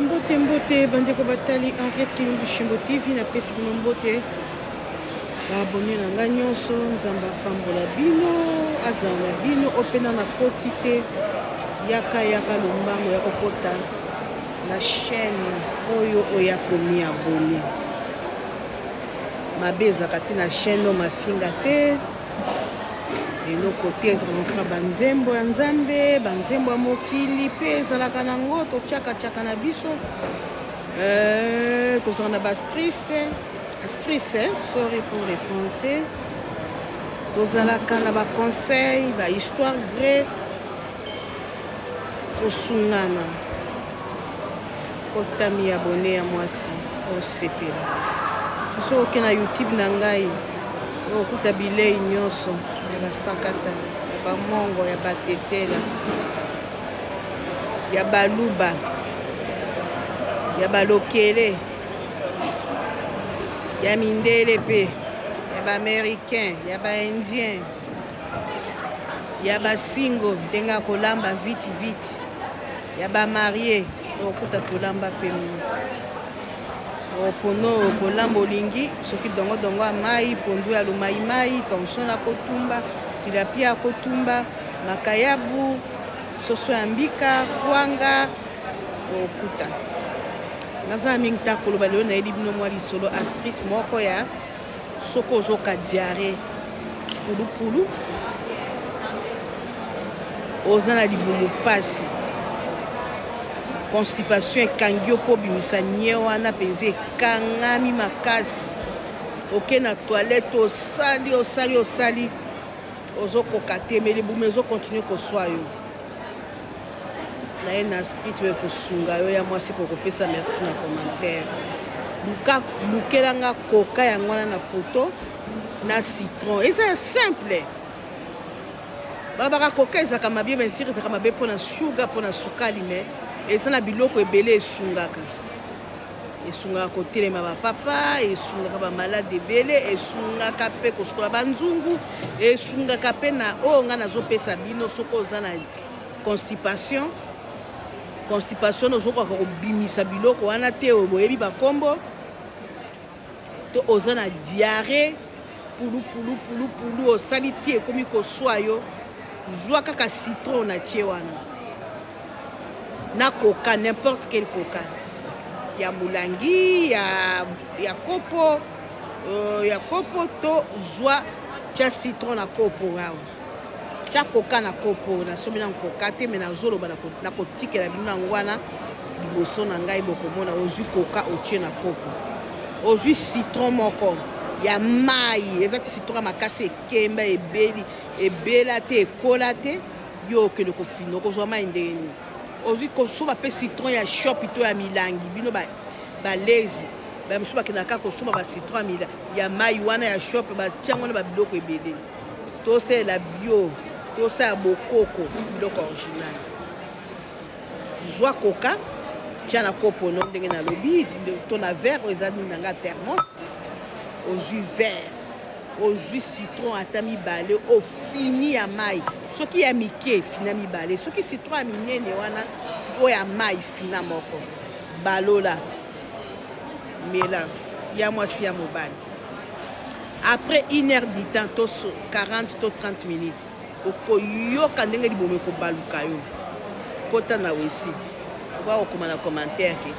Mbote mbote bandeko batali Henriette Kilumbu Shimbo TV na pesi bino mbote baabone na nga nyonso nzambe apambola bino azala na bino opena na koti te yaka lombango ya kokota na chaîne oyo oya komi abone mabe ezalaka te na chaîne oyo mafinga te eloko te ezalaka banzembo ya nzambe banzembo ya mokili mpe ezalaka nango totiaka na biso tozalaka na bastrice sorry pour les français tozalaka na baconseil bahistoire vrai kosungana kotami abone ya mwasi osepela soso oke na youtube na ngai okuta bilei nyonso ya basakata ya bamongo ya batetela ya baluba ya balokele ya mindele pe ya baaméricain ya baindien ya basingo ndenge ya kolamba vite ya bamarie okuta tolamba pe mino opono kolamba olingi soki dongo ya mai pondu ya lumaimai tension ya kotumba tilapia ya kotumba makayabu soso ya mbika kwanga okuta naza mingi ta koloba lelo nayebi bino mwa lisolo astrid moko ya soko ozoka diare pulupulu oza na libumu pasi constipation ekangi yo mpo bimisa nye wana mpenza ekangami makasi oke na toilette osali ozokoka te me libumu ezokontinue koswa yo na ye na street oyo kosunga yo ya mwasi po kopesa merci na commentaire lukelanga koka yango wana na foto na citron eza ya simple babaka koka ezalaka mabe bensiri ezalaka mabe mpona sugar mpona sukali me eza na biloko ebele esungaka kotelema bapapa esungaka bamalade ebele esungaka mpe kosukola banzungu esungaka mpe na oyo nga nazopesa bino soki oza na constipation ozokoka kobimisa biloko wana te boyebi bakombo to oza na diare pulu osali te ekomi koswa yo zwa kaka citron na tie wana na coca n'importe quel coca ya mulangi ya kopo to zwa tia citron na kopo awa tia coca na kopo nasomi na coca te me nazoloba na kotikela bino yango wana liboso na ngai bokomona ozwi coca otie na kopo ozwi citron moko ya mai eza te citron ya makasi ekemba ebela te ekola te yo okende kofina okozwa mai ndenge nini ozwi kosoba mpe citron ya shop to ya milangi bino balezi bamosusu bakendaka kosomba bacitron ya mai wana ya shop batiango wana babiloko ebele tosala bio tosala bokoko biloko original zwa koka tia na kopo no ndenge nalobi to na verre oyo eza nini nanga thermos ozwi verre ozwi citron ata mibale ofini ya mai soki ya mike fina mibale soki citron ya minene wana oyo ya mai fina moko balola mela ya mwasi ya mobali après 1 heure du temps to 40 to 30 minutes okoyoka ndenge libomo ekobaluka yo kota na wesi oba okoma na commentaire ke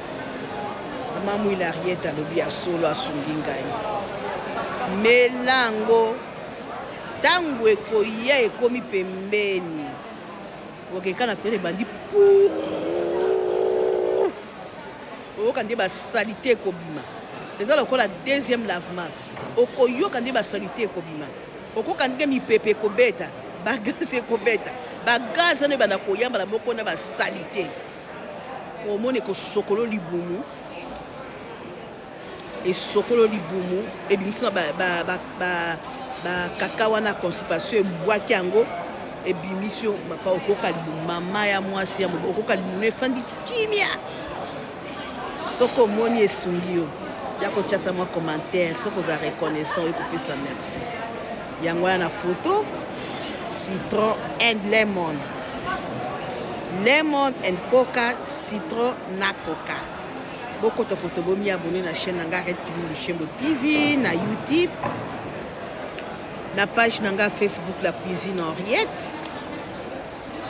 mama mwila Henriette alobi ya solo asungi ngai melango ntango ekoya ekomi pembeni okeka na tole bandi oyoka nde basalite ekobima eza lokola deuxième lavement okoyoka nde basalite ekobima okoka nde mipepe ekobeta bagaz ekobeta bagaz wana ebanda koyambala moko na basalite omoni ekosokolo libumu esokolo libumu ebimisi na bakaka wana constipation ebwaki yango ebimisi mapa okoka libumu mama ya mwasi ya mobo okoka libumu efandi kimia soki omoni esungi yo ya kotiata mwa commentaire soki oza reconnaissant ekopesa merci yango wana na foto citron and lemon lemon and coca citron na coca. Beaucoup de potes bomi abonné na chaîne nanga Arrête Kilulu Lushembo TV na YouTube, na page nanga Facebook La Cuisine Henriette,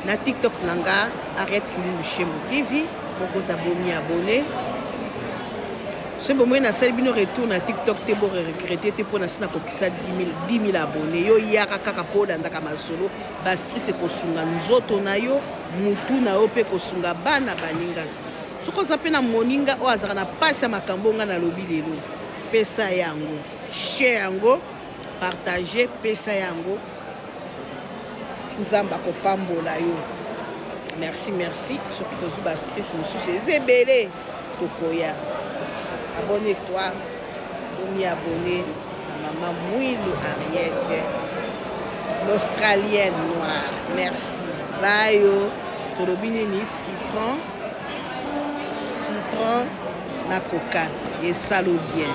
na TikTok nanga Arrête Kilulu Lushembo TV. Beaucoup de bomi abonné. Ce moment na sali bino retour na TikTok te bo regretter te pona sina kokisa 10 000 abonnés. Yo yaka kaka po dandaka masolo bastrice kosunga nzoto na yo mutu na yo pe kosunga bana baninga. Soko za pe na moninga o azaka na pasi ya makambo nga na lobi lelo. Pesa yango, share yango, partager pesa yango. Nzamba kopambola yo. Merci, merci. Soki tozu bastrice mosusu ezebele tokoya. Abonne-toi, m'y abonner à maman Mouilou Henriette, l'Australienne noire. Merci. Bye. Tolobinini citron, na coca et salo bien.